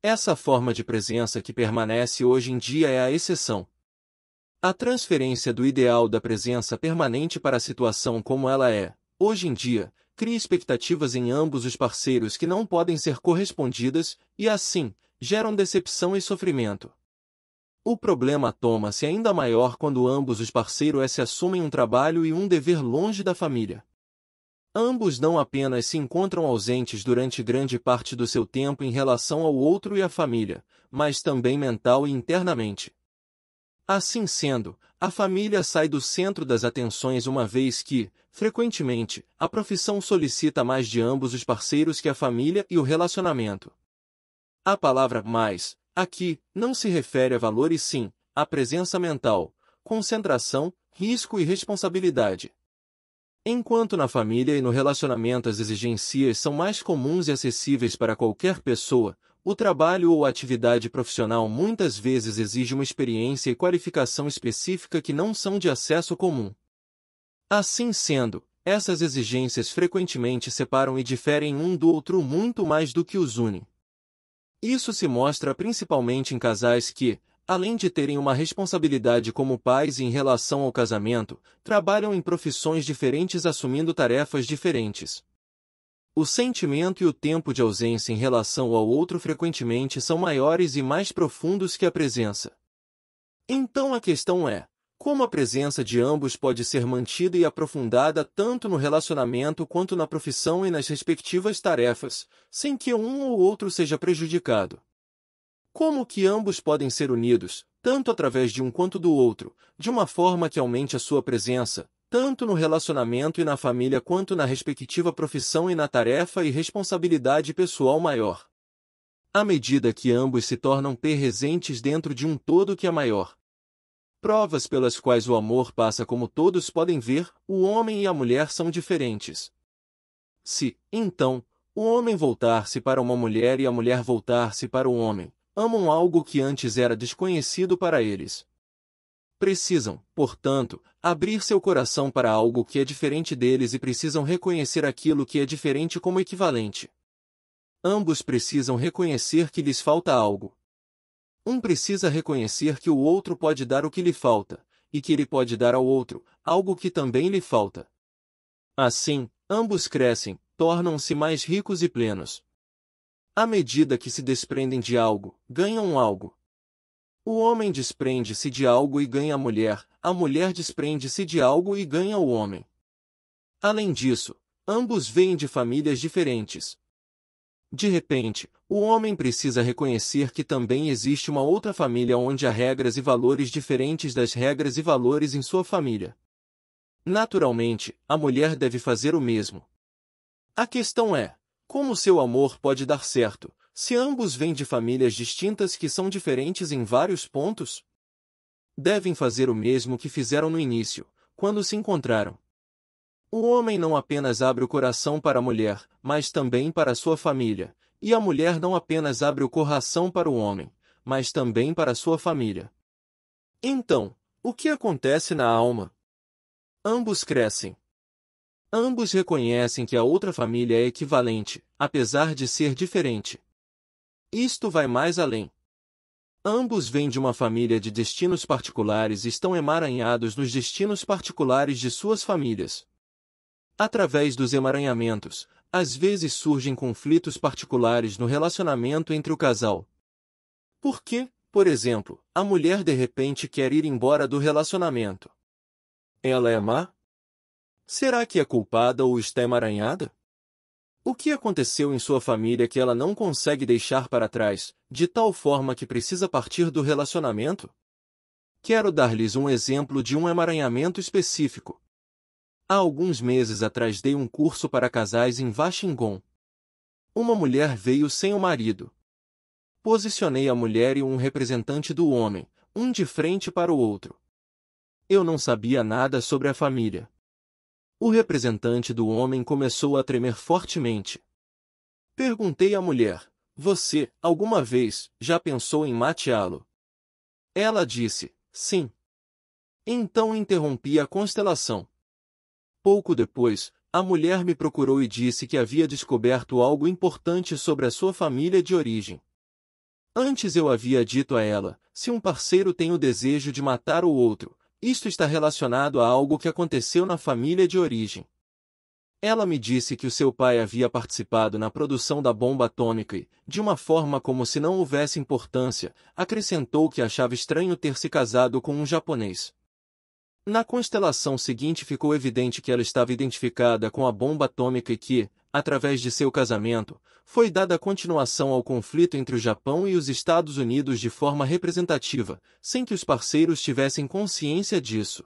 Essa forma de presença que permanece hoje em dia é a exceção. A transferência do ideal da presença permanente para a situação como ela é, hoje em dia, cria expectativas em ambos os parceiros que não podem ser correspondidas, e assim, geram decepção e sofrimento. O problema torna-se ainda maior quando ambos os parceiros se assumem um trabalho e um dever longe da família. Ambos não apenas se encontram ausentes durante grande parte do seu tempo em relação ao outro e à família, mas também mental e internamente. Assim sendo, a família sai do centro das atenções uma vez que, frequentemente, a profissão solicita mais de ambos os parceiros que a família e o relacionamento. A palavra mais, aqui, não se refere a valor e sim, a presença mental, concentração, risco e responsabilidade. Enquanto na família e no relacionamento as exigências são mais comuns e acessíveis para qualquer pessoa, o trabalho ou a atividade profissional muitas vezes exige uma experiência e qualificação específica que não são de acesso comum. Assim sendo, essas exigências frequentemente separam e diferem um do outro muito mais do que os unem. Isso se mostra principalmente em casais que, além de terem uma responsabilidade como pais e em relação ao casamento, trabalham em profissões diferentes assumindo tarefas diferentes. O sentimento e o tempo de ausência em relação ao outro frequentemente são maiores e mais profundos que a presença. Então a questão é, Como a presença de ambos pode ser mantida e aprofundada tanto no relacionamento quanto na profissão e nas respectivas tarefas, sem que um ou outro seja prejudicado. Como que ambos podem ser unidos, tanto através de um quanto do outro, de uma forma que aumente a sua presença, tanto no relacionamento e na família quanto na respectiva profissão e na tarefa e responsabilidade pessoal maior. À medida que ambos se tornam presentes dentro de um todo que é maior. Provas pelas quais o amor passa. Como todos podem ver, o homem e a mulher são diferentes. Se, então, o homem voltar-se para uma mulher e a mulher voltar-se para o homem, amam algo que antes era desconhecido para eles. Precisam, portanto, abrir seu coração para algo que é diferente deles e precisam reconhecer aquilo que é diferente como equivalente. Ambos precisam reconhecer que lhes falta algo. Um precisa reconhecer que o outro pode dar o que lhe falta, e que ele pode dar ao outro algo que também lhe falta. Assim, ambos crescem, tornam-se mais ricos e plenos. À medida que se desprendem de algo, ganham algo. O homem desprende-se de algo e ganha a mulher desprende-se de algo e ganha o homem. Além disso, ambos vêm de famílias diferentes. De repente, o homem precisa reconhecer que também existe uma outra família onde há regras e valores diferentes das regras e valores em sua família. Naturalmente, a mulher deve fazer o mesmo. A questão é, como seu amor pode dar certo, se ambos vêm de famílias distintas que são diferentes em vários pontos? Devem fazer o mesmo que fizeram no início, quando se encontraram. O homem não apenas abre o coração para a mulher, mas também para sua família, e a mulher não apenas abre o coração para o homem, mas também para sua família. Então, o que acontece na alma? Ambos crescem. Ambos reconhecem que a outra família é equivalente, apesar de ser diferente. Isto vai mais além. Ambos vêm de uma família de destinos particulares e estão emaranhados nos destinos particulares de suas famílias. Através dos emaranhamentos, às vezes surgem conflitos particulares no relacionamento entre o casal. Por que, por exemplo, a mulher de repente quer ir embora do relacionamento? Ela é má? Será que é culpada ou está emaranhada? O que aconteceu em sua família que ela não consegue deixar para trás, de tal forma que precisa partir do relacionamento? Quero dar-lhes um exemplo de um emaranhamento específico. Há alguns meses atrás dei um curso para casais em Washington. Uma mulher veio sem o marido. Posicionei a mulher e um representante do homem, um de frente para o outro. Eu não sabia nada sobre a família. O representante do homem começou a tremer fortemente. Perguntei à mulher: você, alguma vez, já pensou em mateá-lo? Ela disse: sim. Então interrompi a constelação. Pouco depois, a mulher me procurou e disse que havia descoberto algo importante sobre a sua família de origem. Antes eu havia dito a ela: se um parceiro tem o desejo de matar o outro, isto está relacionado a algo que aconteceu na família de origem. Ela me disse que o seu pai havia participado na produção da bomba atômica e, de uma forma como se não houvesse importância, acrescentou que achava estranho ter se casado com um japonês. Na constelação seguinte ficou evidente que ela estava identificada com a bomba atômica e que, através de seu casamento, foi dada continuação ao conflito entre o Japão e os Estados Unidos de forma representativa, sem que os parceiros tivessem consciência disso.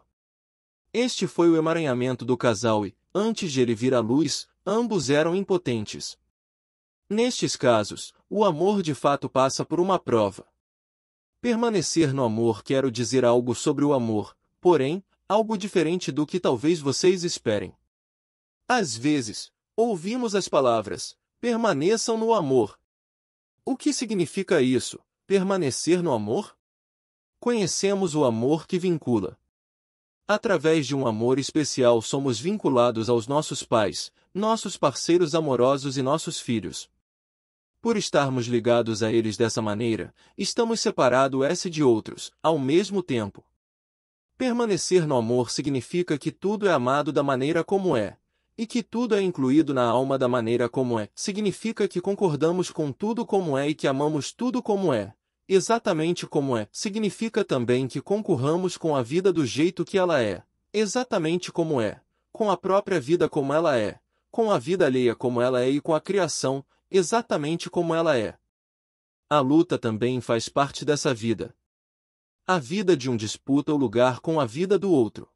Este foi o emaranhamento do casal e, antes de ele vir à luz, ambos eram impotentes. Nestes casos, o amor de fato passa por uma prova. Permanecer no amor quero dizer algo sobre o amor, porém, algo diferente do que talvez vocês esperem. Às vezes, ouvimos as palavras: permaneçam no amor. O que significa isso, permanecer no amor? Conhecemos o amor que vincula. Através de um amor especial somos vinculados aos nossos pais, nossos parceiros amorosos e nossos filhos. Por estarmos ligados a eles dessa maneira, estamos separados de outros, ao mesmo tempo. Permanecer no amor significa que tudo é amado da maneira como é, e que tudo é incluído na alma da maneira como é. Significa que concordamos com tudo como é e que amamos tudo como é, exatamente como é, significa também que concorramos com a vida do jeito que ela é, exatamente como é, com a própria vida como ela é, com a vida alheia como ela é e com a criação, exatamente como ela é. A luta também faz parte dessa vida. A vida de um disputa o lugar com a vida do outro.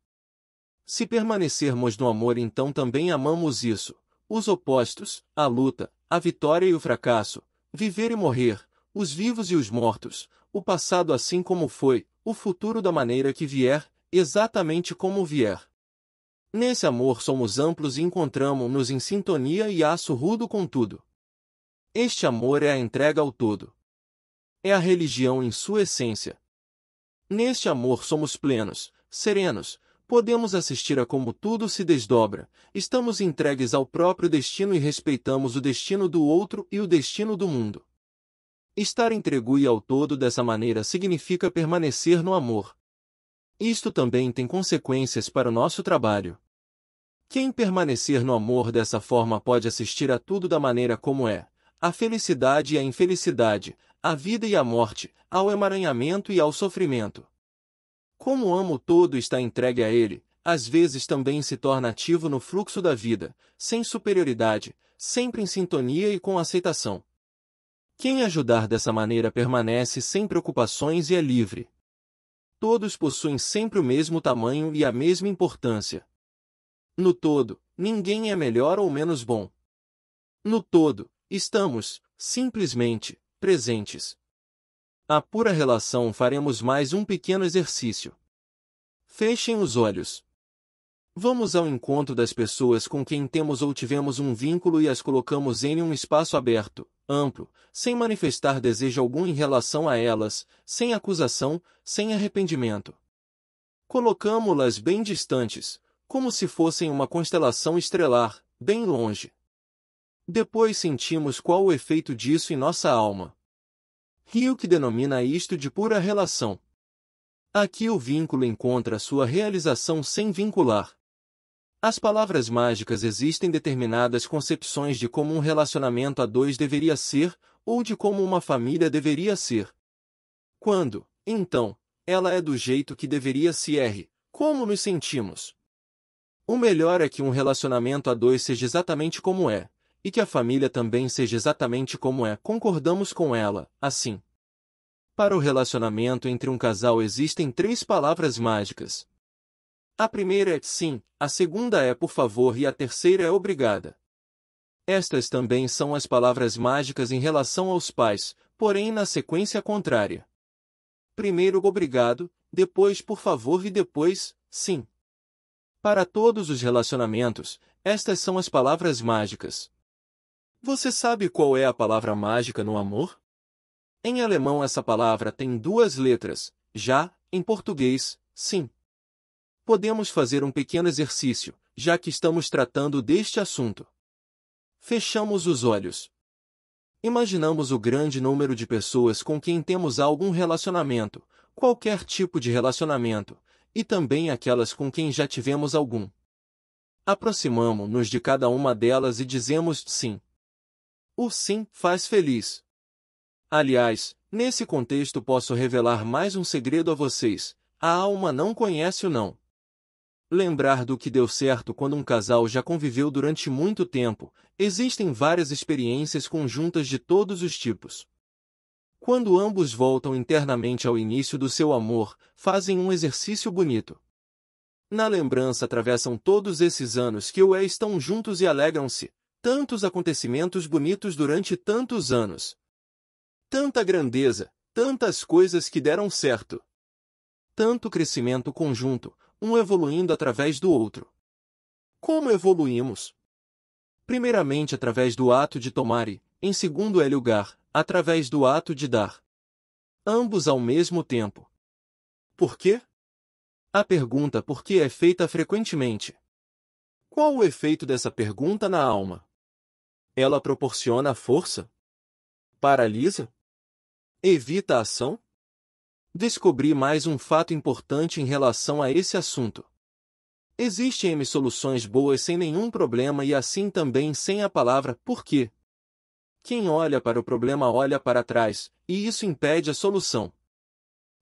Se permanecermos no amor, então também amamos isso, os opostos, a luta, a vitória e o fracasso, viver e morrer, os vivos e os mortos, o passado assim como foi, o futuro da maneira que vier, exatamente como vier. Nesse amor somos amplos e encontramo-nos em sintonia e aço rudo com tudo. Este amor é a entrega ao todo. É a religião em sua essência. Neste amor somos plenos, serenos, podemos assistir a como tudo se desdobra, estamos entregues ao próprio destino e respeitamos o destino do outro e o destino do mundo. Estar entregue ao todo dessa maneira significa permanecer no amor. Isto também tem consequências para o nosso trabalho. Quem permanecer no amor dessa forma pode assistir a tudo da maneira como é, a felicidade e a infelicidade, a vida e a morte, ao emaranhamento e ao sofrimento. Como ama o todo e está entregue a ele, às vezes também se torna ativo no fluxo da vida, sem superioridade, sempre em sintonia e com aceitação. Quem ajudar dessa maneira permanece sem preocupações e é livre. Todos possuem sempre o mesmo tamanho e a mesma importância. No todo, ninguém é melhor ou menos bom. No todo, estamos, simplesmente, presentes. A pura relação faremos mais um pequeno exercício. Fechem os olhos. Vamos ao encontro das pessoas com quem temos ou tivemos um vínculo e as colocamos em um espaço aberto, amplo, sem manifestar desejo algum em relação a elas, sem acusação, sem arrependimento. Colocamo-las bem distantes, como se fossem uma constelação estrelar, bem longe. Depois sentimos qual o efeito disso em nossa alma. Hilke denomina isto de pura relação. Aqui o vínculo encontra sua realização sem vincular. As palavras mágicas existem determinadas concepções de como um relacionamento a dois deveria ser, ou de como uma família deveria ser. Quando, então, ela é do jeito que deveria ser, como nos sentimos? O melhor é que um relacionamento a dois seja exatamente como é, e que a família também seja exatamente como é, concordamos com ela, assim. Para o relacionamento entre um casal existem 3 palavras mágicas. A primeira é sim, a segunda é por favor e a terceira é obrigada. Estas também são as palavras mágicas em relação aos pais, porém na sequência contrária. Primeiro obrigado, depois por favor e depois, sim. Para todos os relacionamentos, estas são as palavras mágicas. Você sabe qual é a palavra mágica no amor? Em alemão essa palavra tem 2 letras, já, em português, sim. Podemos fazer um pequeno exercício, já que estamos tratando deste assunto. Fechamos os olhos. Imaginamos o grande número de pessoas com quem temos algum relacionamento, qualquer tipo de relacionamento, e também aquelas com quem já tivemos algum. Aproximamo-nos de cada uma delas e dizemos sim. O sim faz feliz. Aliás, nesse contexto posso revelar mais um segredo a vocês: a alma não conhece o não. Lembrar do que deu certo quando um casal já conviveu durante muito tempo, existem várias experiências conjuntas de todos os tipos. Quando ambos voltam internamente ao início do seu amor, fazem um exercício bonito. Na lembrança atravessam todos esses anos que estão juntos e alegram-se, tantos acontecimentos bonitos durante tantos anos. Tanta grandeza, tantas coisas que deram certo. Tanto crescimento conjunto, um evoluindo através do outro. Como evoluímos? Primeiramente através do ato de tomar e, em segundo lugar, através do ato de dar. Ambos ao mesmo tempo. Por quê? A pergunta por que é feita frequentemente. Qual o efeito dessa pergunta na alma? Ela proporciona força? Paralisa? Evita a ação? Descobri mais um fato importante em relação a esse assunto. Existem soluções boas sem nenhum problema e assim também sem a palavra por quê. Quem olha para o problema olha para trás, e isso impede a solução.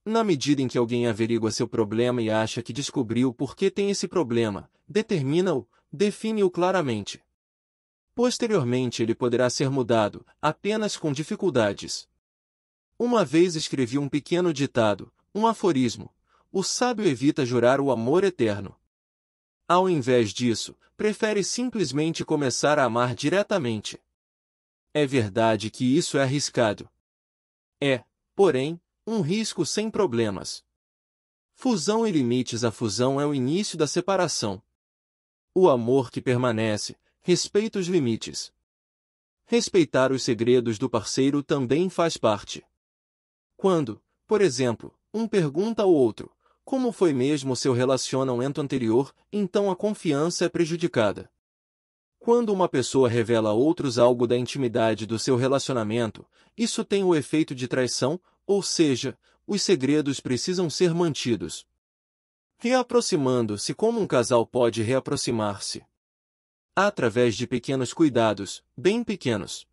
Na medida em que alguém averigua seu problema e acha que descobriu por que tem esse problema, determina-o, define-o claramente. Posteriormente ele poderá ser mudado, apenas com dificuldades. Uma vez escrevi um pequeno ditado, um aforismo: o sábio evita jurar o amor eterno. Ao invés disso, prefere simplesmente começar a amar diretamente. É verdade que isso é arriscado. É, porém, um risco sem problemas. Fusão e limites. A fusão é o início da separação. O amor que permanece respeita os limites. Respeitar os segredos do parceiro também faz parte. Quando, por exemplo, um pergunta ao outro, como foi mesmo seu relacionamento anterior, então a confiança é prejudicada. Quando uma pessoa revela a outros algo da intimidade do seu relacionamento, isso tem o efeito de traição, ou seja, os segredos precisam ser mantidos. Reaproximando-se. Como um casal pode reaproximar-se? Através de pequenos cuidados, bem pequenos.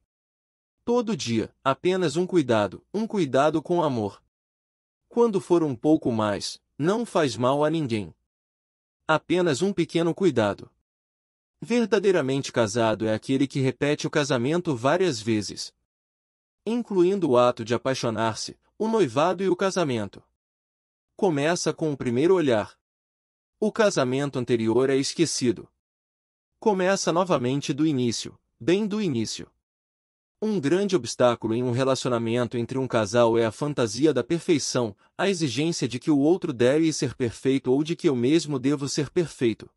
Todo dia, apenas um cuidado com amor. Quando for um pouco mais, não faz mal a ninguém. Apenas um pequeno cuidado. Verdadeiramente casado é aquele que repete o casamento várias vezes, incluindo o ato de apaixonar-se, o noivado e o casamento. Começa com o primeiro olhar. O casamento anterior é esquecido. Começa novamente do início, bem do início. Um grande obstáculo em um relacionamento entre um casal é a fantasia da perfeição, a exigência de que o outro deve ser perfeito ou de que eu mesmo devo ser perfeito.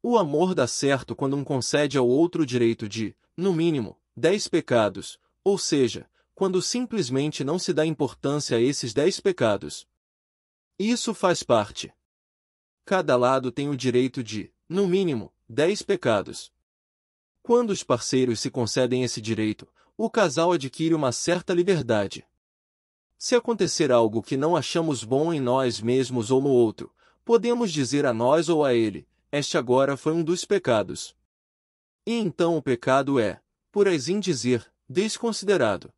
O amor dá certo quando um concede ao outro o direito de, no mínimo, 10 pecados, ou seja, quando simplesmente não se dá importância a esses 10 pecados. Isso faz parte. Cada lado tem o direito de, no mínimo, 10 pecados. Quando os parceiros se concedem esse direito, o casal adquire uma certa liberdade. Se acontecer algo que não achamos bom em nós mesmos ou no outro, podemos dizer a nós ou a ele: este agora foi um dos pecados. E então o pecado é, por assim dizer, desconsiderado.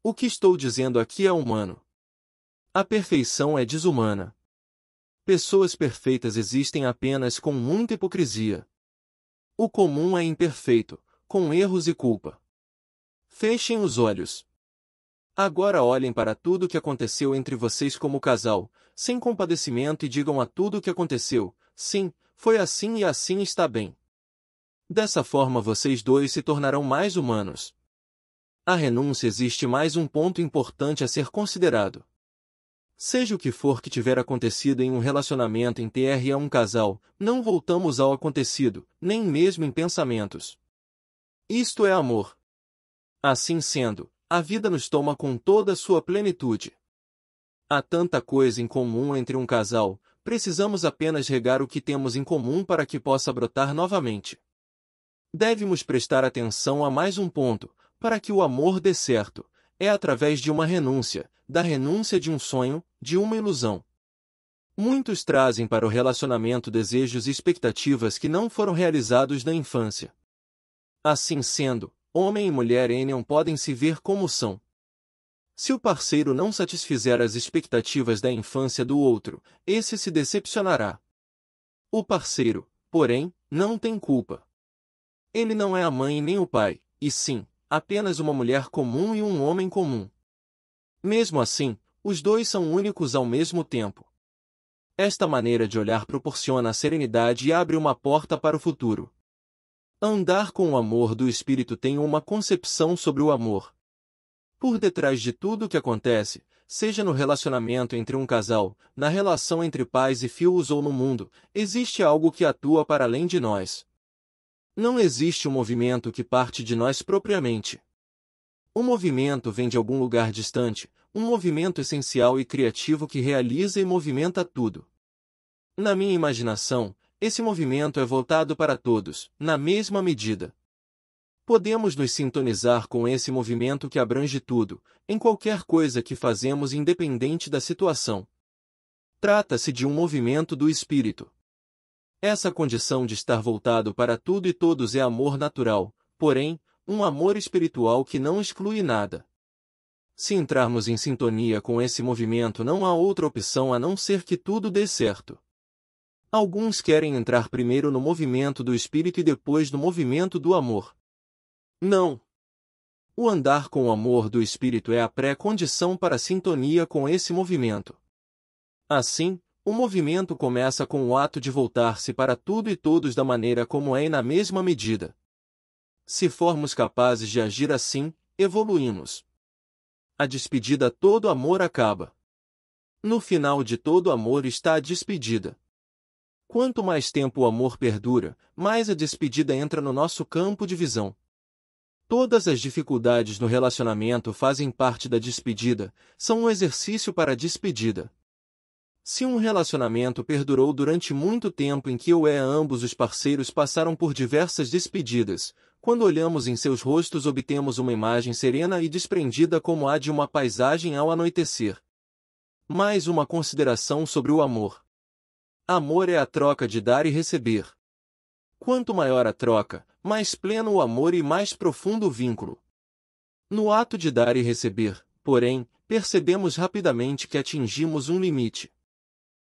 O que estou dizendo aqui é humano. A perfeição é desumana. Pessoas perfeitas existem apenas com muita hipocrisia. O comum é imperfeito, com erros e culpa. Fechem os olhos. Agora olhem para tudo o que aconteceu entre vocês como casal, sem compadecimento, e digam a tudo o que aconteceu: sim, foi assim e assim está bem. Dessa forma vocês dois se tornarão mais humanos. A renúncia. Existe mais um ponto importante a ser considerado. Seja o que for que tiver acontecido em um relacionamento entre um casal, não voltamos ao acontecido, nem mesmo em pensamentos. Isto é amor. Assim sendo, a vida nos toma com toda a sua plenitude. Há tanta coisa em comum entre um casal, precisamos apenas regar o que temos em comum para que possa brotar novamente. Devemos prestar atenção a mais um ponto: para que o amor dê certo, é através de uma renúncia, da renúncia de um sonho, de uma ilusão. Muitos trazem para o relacionamento desejos e expectativas que não foram realizados na infância. Assim sendo, homem e mulher não podem se ver como são. Se o parceiro não satisfizer as expectativas da infância do outro, esse se decepcionará. O parceiro, porém, não tem culpa. Ele não é a mãe nem o pai, e sim, apenas uma mulher comum e um homem comum. Mesmo assim, os dois são únicos ao mesmo tempo. Esta maneira de olhar proporciona a serenidade e abre uma porta para o futuro. Andar com o amor do espírito. Tem uma concepção sobre o amor. Por detrás de tudo o que acontece, seja no relacionamento entre um casal, na relação entre pais e filhos ou no mundo, existe algo que atua para além de nós. Não existe um movimento que parte de nós propriamente. O movimento vem de algum lugar distante, um movimento essencial e criativo que realiza e movimenta tudo. Na minha imaginação, esse movimento é voltado para todos, na mesma medida. Podemos nos sintonizar com esse movimento que abrange tudo, em qualquer coisa que fazemos independente da situação. Trata-se de um movimento do espírito. Essa condição de estar voltado para tudo e todos é amor natural, porém, um amor espiritual que não exclui nada. Se entrarmos em sintonia com esse movimento, não há outra opção a não ser que tudo dê certo. Alguns querem entrar primeiro no movimento do espírito e depois no movimento do amor. Não. O andar com o amor do espírito é a pré-condição para a sintonia com esse movimento. Assim, o movimento começa com o ato de voltar-se para tudo e todos da maneira como é e na mesma medida. Se formos capazes de agir assim, evoluímos. A despedida todo amor acaba. No final de todo amor está a despedida. Quanto mais tempo o amor perdura, mais a despedida entra no nosso campo de visão. Todas as dificuldades no relacionamento fazem parte da despedida, são um exercício para a despedida. Se um relacionamento perdurou durante muito tempo em que ambos os parceiros passaram por diversas despedidas, quando olhamos em seus rostos obtemos uma imagem serena e desprendida como a de uma paisagem ao anoitecer. Mais uma consideração sobre o amor. Amor é a troca de dar e receber. Quanto maior a troca, mais pleno o amor e mais profundo o vínculo. No ato de dar e receber, porém, percebemos rapidamente que atingimos um limite.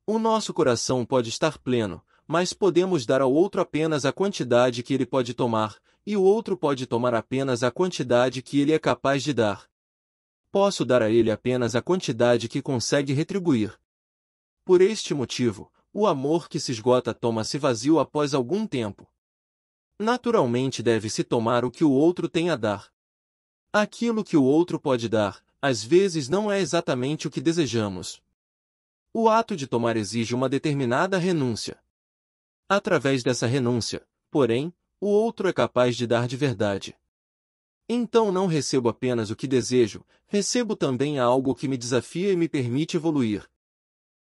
O nosso coração pode estar pleno, mas podemos dar ao outro apenas a quantidade que ele pode tomar, e o outro pode tomar apenas a quantidade que ele é capaz de dar. Posso dar a ele apenas a quantidade que consegue retribuir. Por este motivo, o amor que se esgota toma-se vazio após algum tempo. Naturalmente deve-se tomar o que o outro tem a dar. Aquilo que o outro pode dar, às vezes não é exatamente o que desejamos. O ato de tomar exige uma determinada renúncia. Através dessa renúncia, porém, o outro é capaz de dar de verdade. Então não recebo apenas o que desejo, recebo também algo que me desafia e me permite evoluir.